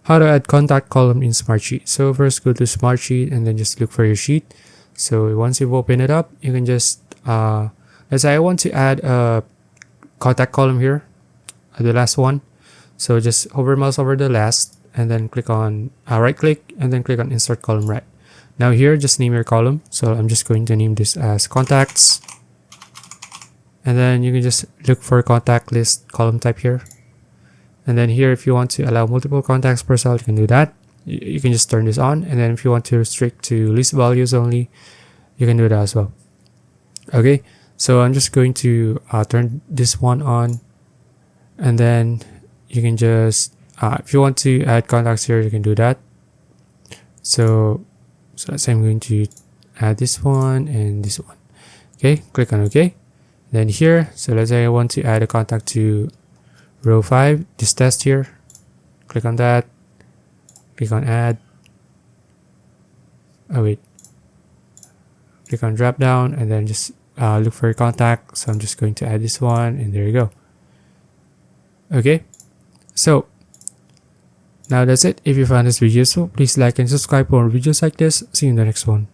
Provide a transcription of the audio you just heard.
how to add contact column in Smartsheet. So first go to Smartsheet and then just look for your sheet. So once you've opened it up, you can just let's say I want to add a contact column here, the last one. So just hover mouse over the last and then click on right click and then click on insert column right. Now here just name your column. So I'm just going to name this as contacts, and then you can just look for contact list column type here. And then here, if you want to allow multiple contacts per cell, you can do that. You can just turn this on. And then if you want to restrict to list values only, you can do that as well. Okay, so I'm just going to turn this one on. And then you can just, if you want to add contacts here, you can do that. So let's say I'm going to add this one and this one. Okay, click on OK. Then here, so let's say I want to add a contact to row 5, this test here. Click on that. Click on add. Oh wait. Click on drop down and then just look for your contact. So I'm just going to add this one and there you go. Okay. So now that's it. If you found this video useful, please like and subscribe for more videos like this. See you in the next one.